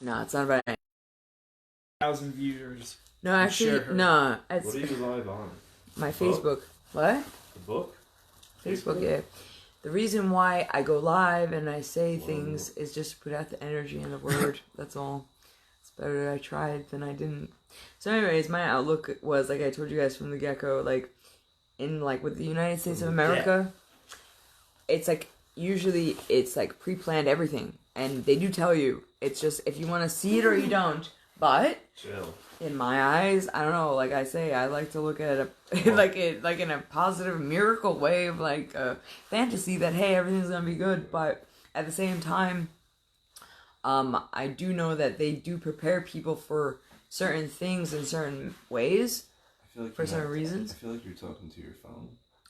No, it's not about 1,000 viewers. No, actually, no. It's What are you live on? my Facebook. What? The book? Facebook, yeah. The reason why I go live and I say things is just to put out the energy in the word. That's all. It's better that I tried than I didn't. So anyways, my outlook was, like I told you guys from the get-go, like, with the United States of America, it's like, usually it's like pre-planned everything. And they do tell you, it's just, if you want to see it or you don't. But, Chill. in my eyes, I don't know, like I say, I like to look at it like in a positive miracle way of like a fantasy that, hey, everything's gonna be good. But at the same time, I do know that they do prepare people for certain things in certain ways, for certain reasons. I feel like you're talking to your phone.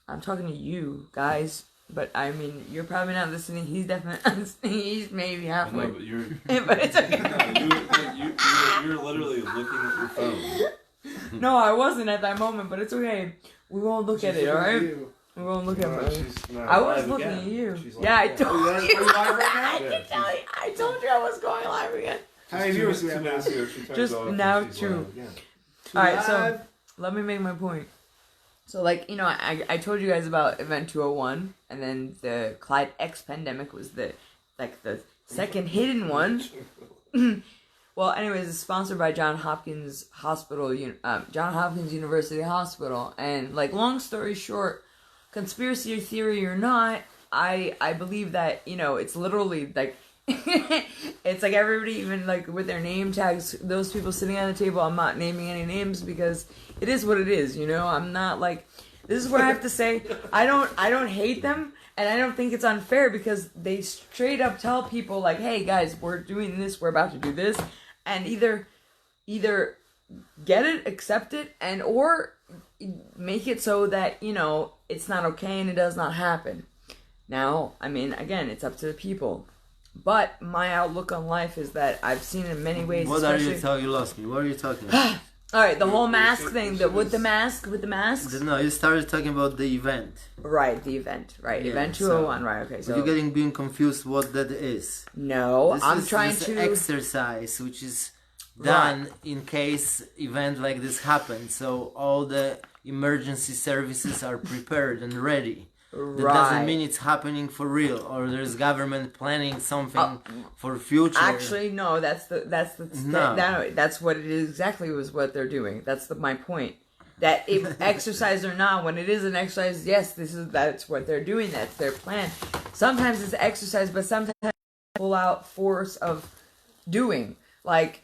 I'm talking to you guys, but I mean, you're probably not listening. He's definitely listening. He's maybe halfway. I know, but you're. But it's okay. You're literally looking at your phone. No, I wasn't at that moment, but it's okay. We won't look at it, alright? We won't look at it. I was looking at you. Yeah, I told you. Are you live right now? I told you I was going live again. How many viewers do we have now? Just now, 2. Alright, so let me make my point. So, like, you know, I told you guys about Event 201, and then the Clyde X pandemic was the second hidden one. Well, anyways, it's sponsored by Johns Hopkins Hospital, Johns Hopkins University Hospital, and, like, long story short, conspiracy theory or not, I believe that, you know, it's literally, like, it's like everybody, even, like, with their name tags, those people sitting at the table, I'm not naming any names because it is what it is, you know? I'm not, like, this is what I have to say, I don't hate them, and I don't think it's unfair because they straight up tell people, like, hey, guys, we're doing this, we're about to do this, and either get it, accept it, and or make it so that, you know, it's not okay and it does not happen. Now, I mean, again, it's up to the people. But my outlook on life is that I've seen in many ways. What are you talking? You lost me. What are you talking about? All right, the whole mask thing, with the masks. No, you started talking about the event. Right, the event. Right, yeah, Event 201. So, right, okay. So you're being confused what that is. No, I'm trying to exercise, which is done in case event like this happens. So all the emergency services are prepared and ready. That doesn't mean it's happening for real, or there's government planning something for future. Actually, no. That's what it is. Exactly was what they're doing. That's my point. That if exercise or not, when it is an exercise, yes, that's what they're doing. That's their plan. Sometimes it's exercise, but sometimes it's full out force of doing. Like,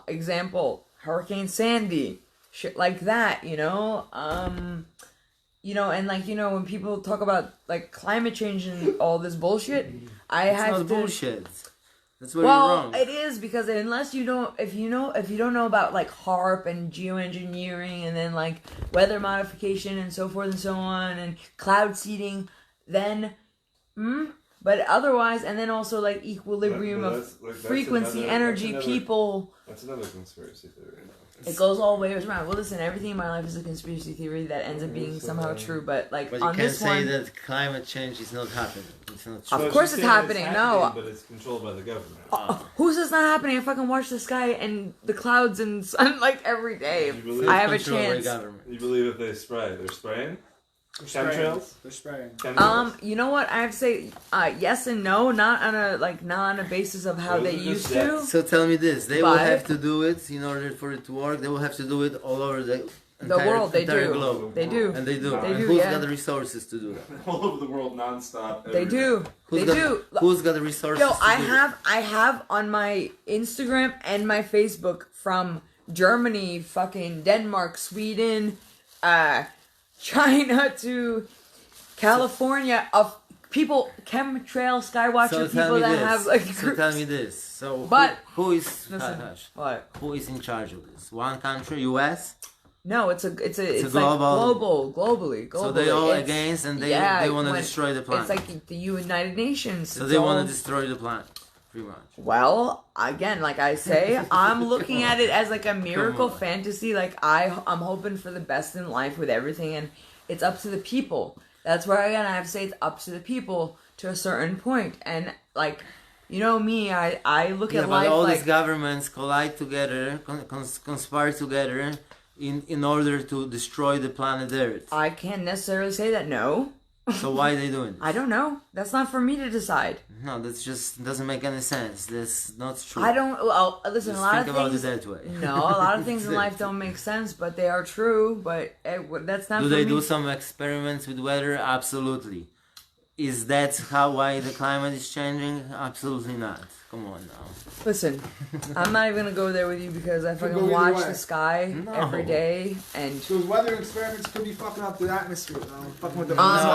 example, Hurricane Sandy, shit like that. You know. You know, and like, you know, when people talk about like climate change and all this bullshit, it's not bullshit. That's where you're wrong. It is, because unless you don't, if you don't know about like HARP and geoengineering and then like weather modification and so forth and so on and cloud seeding, then, but otherwise, and then also like equilibrium of frequency, energy, people. That's another conspiracy theory. It goes all ways around. Well, listen, everything in my life is a conspiracy theory that ends up being somehow true, but like on this one... But you can't say that climate change is not happening. It's not true. Of course it's happening, no. But it's controlled by the government. Who says not happening? I fucking watch the sky and the clouds and sun like every day. I have a chance. You believe if they spray, they're spraying? Chemtrails? They're spraying. You know what? I have to say yes and no, not on a basis of how they used to. So tell me this: they will have to do it in order for it to work. They will have to do it all over the world. They do. Globe. They do. And they do. They do. Who's got the resources to do that? All over the world, nonstop. They do. They do. Who's got the resources? Yo, I have on my Instagram and my Facebook from Germany, fucking Denmark, Sweden, China to California of people, chemtrail, skywatcher people that have like groups. So tell me this. So but who is what? Who is in charge of this? One country, US? No, it's global, globally. So they all against and they want to destroy the planet. It's like the United Nations. So they want to destroy the planet. Pretty much. Well, again, like I say, I'm looking at it as like a miracle fantasy. Like I'm hoping for the best in life with everything, and it's up to the people. That's where again I have to say it's up to the people to a certain point. And like You know me, I look Yeah, at but life all like these governments collide together, conspire together in order to destroy the planet Earth. I can't necessarily say that. No, So why are they doing it? I don't know. That's not for me to decide. No, that's just doesn't make any sense. That's not true. I don't. Well, listen. Just a lot think of about things. it that way. No, a lot of things in life don't make sense, but they are true. But that's not. Do for they me. do some experiments with weather? Absolutely. Is that why the climate is changing? Absolutely not. Come on now. Listen, I'm not even gonna go there with you because I Could go fucking either watch way. the sky No. every day, and Those weather experiments could be fucking up the atmosphere, fucking with the Not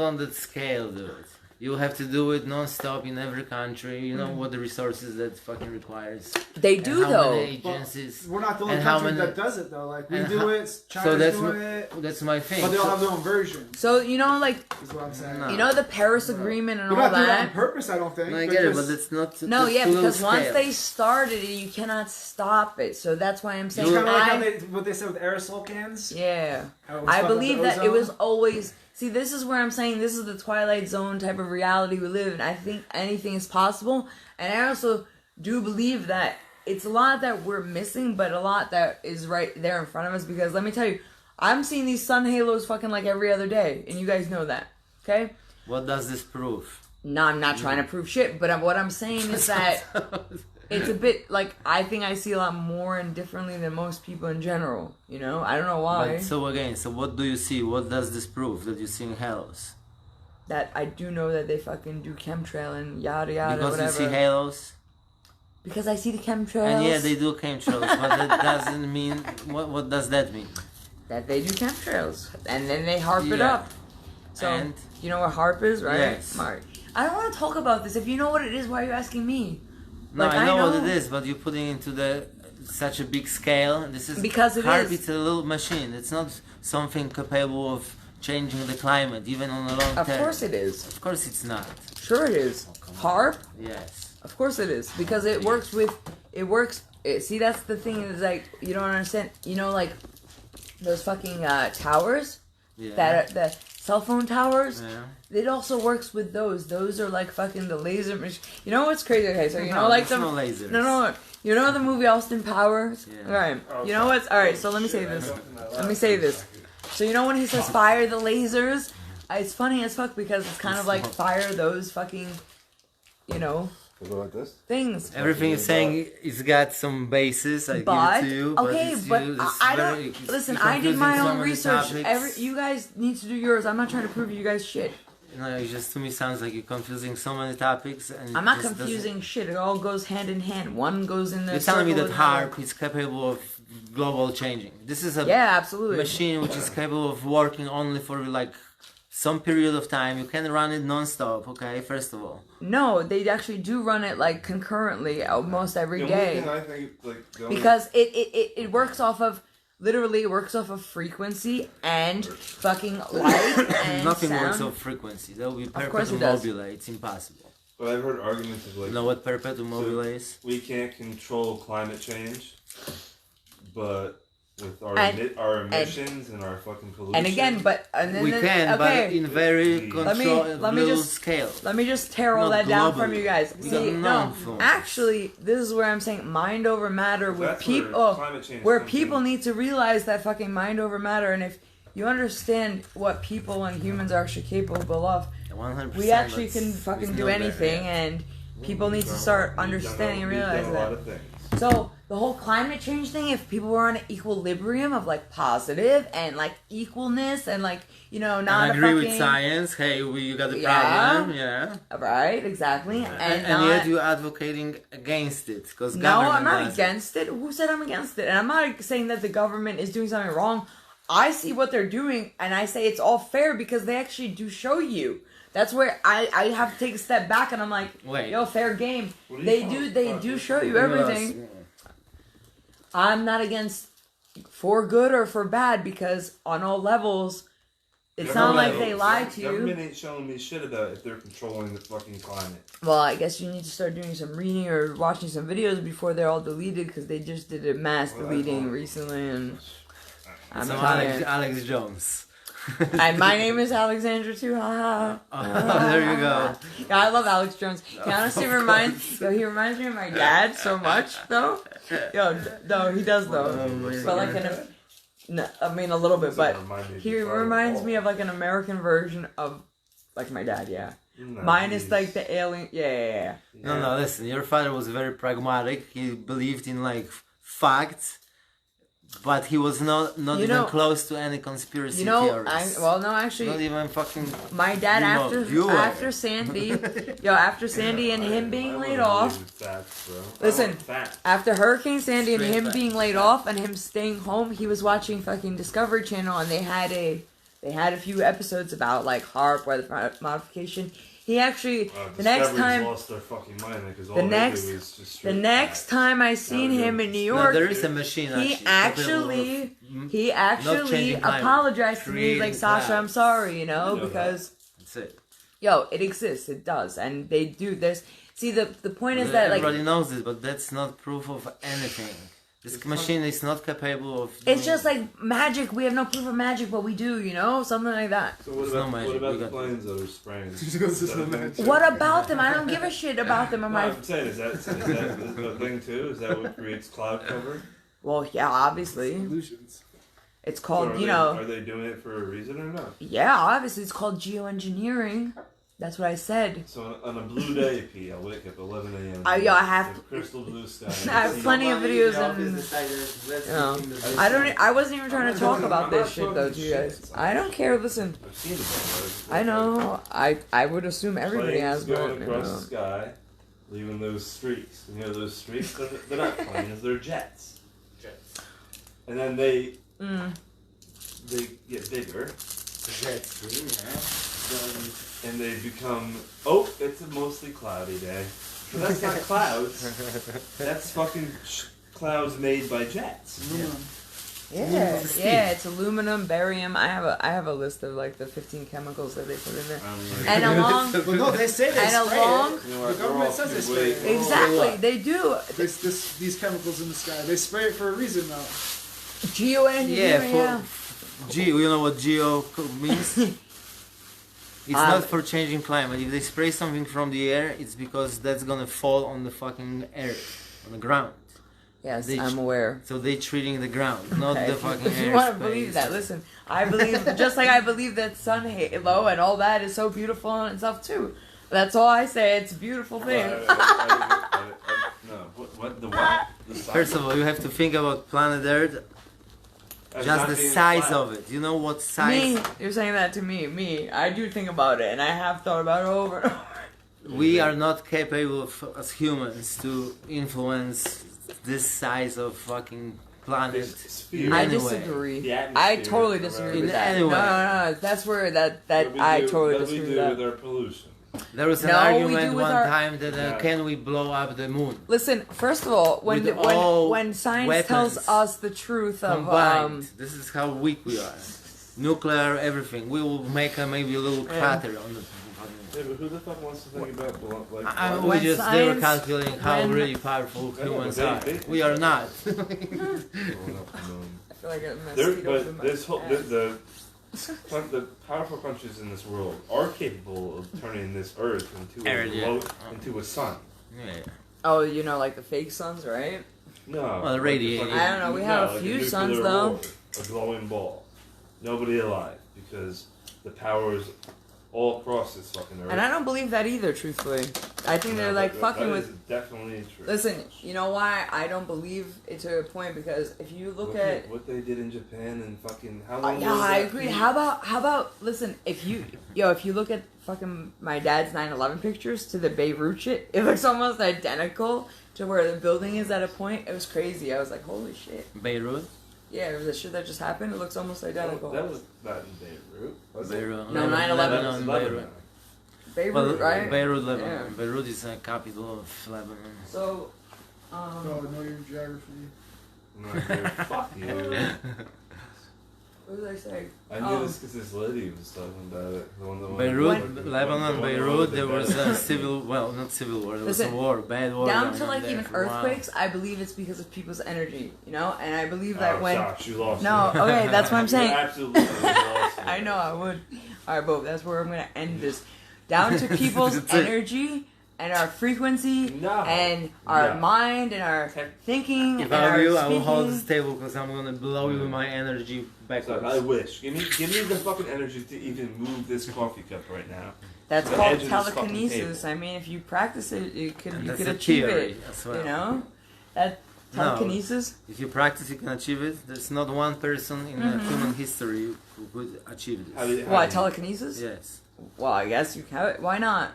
on that scale, dude. You have to do it non-stop in every country. You know what the resources that fucking requires. they And do how though. many agencies. We're not the only And how country many- that does it though. Like we and do how- it, So China's that's doing it, that's my thing. but they all So- have their own version. So you know, like Is what I'm saying. No. you know the Paris Agreement and They're all not doing it on that. purpose, I don't think. No, I They're get it, just- but it's not. No, that's yeah, too little because once scale. they started it, you cannot stop it. So that's why I'm It's saying kind of like how I. what they said with aerosol cans. Yeah. How it was I fucking up believe the that it ozone. was always. See, this is where I'm saying this is the Twilight Zone type of reality we live in. I think anything is possible. And I also do believe that it's a lot that we're missing, but a lot that is right there in front of us. Because let me tell you, I'm seeing these sun halos fucking like every other day. And you guys know that. Okay? What does this prove? No, I'm not trying to prove shit. But what I'm saying is that it's a bit like I think I see a lot more and differently than most people in general. You know? I don't know why. But so again, so what do you see? What does this prove that you're seeing halos? That I do know that they fucking do chemtrail and yada yada Because whatever. you see halos, Because I see the chemtrails. and yeah, they do chemtrails, but that doesn't mean. What does that mean? That they do chemtrails. And then they harp it Yeah. up. So, And? you know what harp is, right? Yes. Mark. I don't want to talk about this. If you know what it is, why are you asking me? No, Like, I know what know. it is, but you're putting into such a big scale. This is Because it HAARP. is. It's a little machine. It's not something capable of changing the climate, even on a long Of term. course it is. Of course, it's not. Sure it is. Harp? Yes. Of course it is. Because it works with... It works... See, that's the thing is like, you don't understand. You know, like, those fucking towers? Yeah. That the cell phone towers? Yeah. It also works with those. Those are like fucking the laser machine. You know what's crazy? Okay, so you No, know like there's the no lasers. no. You know the movie Austin Powers? Yeah. Alright. You know what's alright, so let me say this. Let me say this. So you know when he says fire the lasers? It's funny as fuck because it's kind of like fire those fucking We'll go like this. things. Everything is saying it's got some basis. I give But it to you. okay, it's but you, it's I don't very- listen. you're I did confusing my so own many research. topics. You guys need to do yours. I'm not trying to prove you guys shit. No, it just to me sounds like you're confusing so many topics. And I'm it not just confusing shit. It all goes hand in hand. One goes in the. You're telling me circle that and the other. HAARP is capable of global changing. This is a Yeah, absolutely. machine which is capable of working only for like some period of time. You can run it non-stop, okay, first of all. No, they actually do run it like concurrently almost every The only day. thing I think, like, the only- Because it works off of literally it works off of frequency and fucking light and Nothing sound. works off frequency. That would be course perpetuum it does. mobile. It's impossible. But I've heard arguments of like You know what perpetuum mobile is? we can't control climate change, but with our And- our emissions and our fucking pollution. And again, and then We can, but okay. in very Let me- control, let me little just- scale. Let me just tear all Not that down globally. from you guys. We See, got no no, influence. actually, this is where I'm saying mind over matter with That's people. where climate change Where comes people in. need to realize that fucking mind over matter, and if you understand what people and humans are actually capable of, 100%. we actually can fucking do anything, and people need to start understanding and realizing a lot that. of things. So the whole climate change thing, if people were on an equilibrium of like positive and like equalness and like not I a agree fucking, with science. Hey, you got the Yeah. problem. Yeah. right? Exactly, and And not, yet you're advocating against it because no, government I'm not does it. against it. Who said I'm against it? And I'm not saying that the government is doing something wrong. I see what they're doing, and I say it's all fair because they actually do show you. That's where I have to take a step back, and I'm like, Wait. yo, fair game. What are you They talking do about? show you everything. I'm not against for good or for bad because on all levels, it's not like they lie to Government you. ain't showing me shit about if they're controlling the fucking climate. Well, I guess you need to start doing some reading or watching some videos before they're all deleted because they just did a mass Well, that's deleting fine. recently, and I'm So tired. Alex Jones. And my name is Alexandra too. Haha. There you go. Yeah, I love Alex Jones. He honestly he reminds me of my dad so much though. No, he does though. But like a little bit, but he reminds me of like an American version of like my dad. Yeah. Minus like the alien. Yeah. No, listen. Your father was very pragmatic. He believed in like facts, but he was not even close to any conspiracy theories. Actually, not even fucking. My dad after Sandy, after Sandy and him being laid off. Listen, after Hurricane Sandy and him being laid off and him staying home, he was watching fucking Discovery Channel, and they had a few episodes about like HAARP, weather modification. He actually the next time lost their fucking mind because all the they do is just the next time I seen him in New York, there is a machine. He actually apologized to me. He's like, Sasha, I'm sorry, because that's it. It exists, it does, and they do. The point is that like everybody knows this, but that's not proof of anything. This machine is not capable of. It's just like magic. We have no proof of magic, but we do, something like that. So what about the planes that are spraying? What about them? I don't give a shit about them. I'm saying, is that the thing too? Is that what creates cloud cover? Well, yeah, obviously. Illusions. It's called, Are they doing it for a reason or not? Yeah, obviously it's called geoengineering. That's what I said. So on a blue day, P, I'll wake up 11 a.m. I have crystal blue sky. I have plenty of videos I wasn't even trying to talk about this shit though to you guys. I don't care. Listen, I've seen it. I know. I would assume everybody has, going across the sky, leaving those streaks. Those streaks? They're not planes. They're jets. And then they get bigger. And they become, it's a mostly cloudy day. But that's not clouds. That's fucking clouds made by jets. Yeah, it's aluminum, barium. I have a list of like the 15 chemicals that they put in there. And along, no, they say they spray it. The government says they spray it. Exactly, they do. These chemicals in the sky, they spray it for a reason though. Geoengineering. You know what geo means? It's not for changing climate. If they spray something from the air, it's because that's gonna fall on the fucking earth, on the ground. Yes, I'm aware. So they're treating the ground, not the fucking air. If you want to believe that, listen. I believe, just like I believe that sun halo and all that is so beautiful and stuff too. That's all I say. It's a beautiful thing. First of all, you have to think about planet Earth. Just the size of it. You know what size? Me. You're saying that to me. Me. I do think about it, and I have thought about it over and over. We are not capable of, as humans, to influence this size of fucking planet. I disagree. I totally disagree with that. Anyway. No. That's where I totally disagree with that. What do we do with our pollution? There was an argument one time that can we blow up the moon? Listen, first of all, when science tells us the truth combined, this is how weak we are. Nuclear, everything. We will make maybe a little crater on the. Yeah, but who the fuck wants to think about they were calculating how really powerful humans are. We are not. I feel like a the powerful countries in this world are capable of turning this Earth into a sun. Yeah. Oh, like the fake suns, right? No. Well, the radiation. I don't know. We have a few suns though. A glowing ball. Nobody alive because the power is all across this fucking Earth. And I don't believe that either, truthfully. I think they're like fucking with. Definitely true. Listen, you know why I don't believe it to a point? Because if you look at what they did in Japan and fucking how long. Yeah, I agree. How about listen? If you look at fucking my dad's 9/11 pictures to the Beirut shit, it looks almost identical to where the building is at a point. It was crazy. I was like, holy shit. Beirut. Yeah, the shit that just happened. It looks almost identical. That was not in Beirut. Was Beirut. No, 9/11 in Beirut. Beirut, right? Beirut, Lebanon. Yeah. Beirut is the capital of Lebanon. So, know your geography. Fuck you. What was I saying? I knew this because this lady was talking about it. The one that Beirut, Lebanon, Beirut, there was a civil, well, not civil war, there was a Listen, war, bad war. Down going to on like there even for a while. earthquakes, I believe it's because of people's energy, you know? And I believe that when... Josh, you lost No, me. okay, that's what I'm saying. You absolutely lost me. I know I would. Alright, Bo, that's where I'm gonna end this. Down to people's That's it. energy and our frequency No. and our No. mind and our thinking If and I our were you, I speaking. will hold this table because I'm gonna blow you with my energy So backwards. I wish. Give me the fucking energy to even move this coffee cup right now. That's The called edge of this fucking telekinesis. table. I mean, if you practice it, you And could that's a achieve theory it. as well. You know? That No. telekinesis? If you practice, you can achieve it. There's not one person in human history who could achieve How this. do you- how Why, do you- telekinesis? Yes. Well, I guess you can. Why not?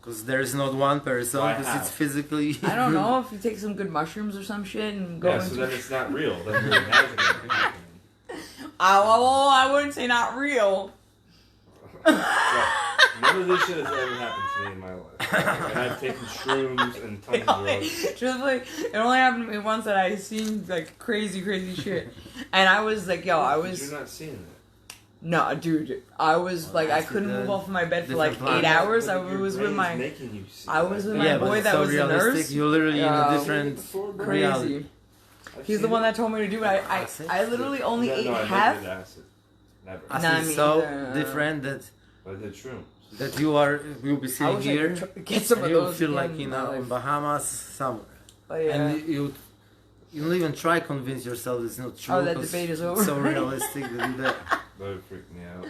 Because there's not one person, Why because how? it's physically... I don't know, if you take some good mushrooms or some shit and go Yeah, so into... then it's not real. Then you're imagining it happening. I wouldn't say not real. None of this shit has ever happened to me in my life. And I've taken shrooms and tons of drugs. Truthfully, it only happened to me once that I seen like crazy shit, and I was like, yo, I But was You're not seeing it. no, dude, I was Well, like, I that's couldn't the move off of my bed for like different 8 planet. hours. I But your was with brain's my, making you see I was with that. my yeah, boy but it's that so was a realistic. nurse. You're literally in Yeah. a different Before, reality. crazy. I've He's the seen one it. that told me to do it. I literally only Yeah, ate no, I never half. did acid. Never. I Nah, see me so either. different that I did shrooms. you'll be I sitting wish here I could get some and of you'll those. feel again like in in my life. Bahamas somewhere. But yeah. And you don't even try convince yourself it's not true. Oh, that 'cause debate is it's over. so realistic that you That would freak me out.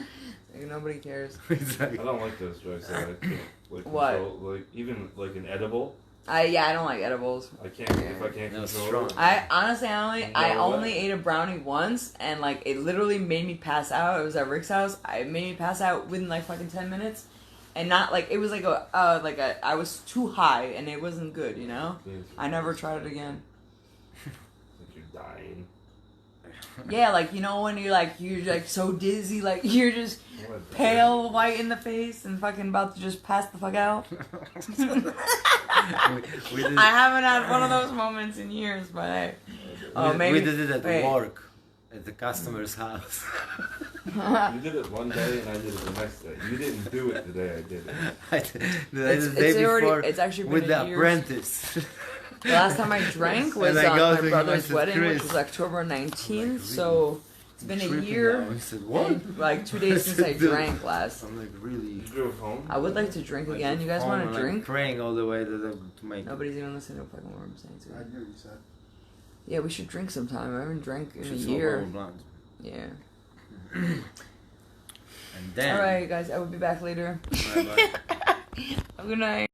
Like, nobody cares. exactly. I don't like those drugs that I can't like What? control. Like even like an edible, I don't like edibles. I can't if I can't No, control strong. it. I honestly, I No only way. ate a brownie once, and like it literally made me pass out. It was at Rick's house. It made me pass out within like fucking 10 minutes, and not like it was like I was too high, and it wasn't good. You know, I never tried it again. Like you're dying. Yeah, like you know when you're like so dizzy, like you're just What? pale, white in the face, and fucking about to just pass the fuck out. we did, I haven't had one of those moments in years, but hey. Oh, maybe we did it at wait. work, at the customer's house. You did it one day and I did it the next day. You didn't do it the day I did it. I did it the day It's already- before it's actually been with a the year. apprentice. The last time I drank was And I on go my to him, I brother's said, wedding, which "Chris." was October 19th. Like, So it's been a Tripping year, now. He said, what? and like 2 days since I Dude. drank last. I'm like, really? You drove home? I would like to drink Like, again. You guys Home want and, to like, drink? praying all the way to make it. Nobody's even listening to fucking what I'm saying. I To knew you said. yeah, we should drink sometime. I haven't drank in a Should smoke year. all blunt. Yeah. And then, All right, guys. I will be back later. bye-bye. Have a good night.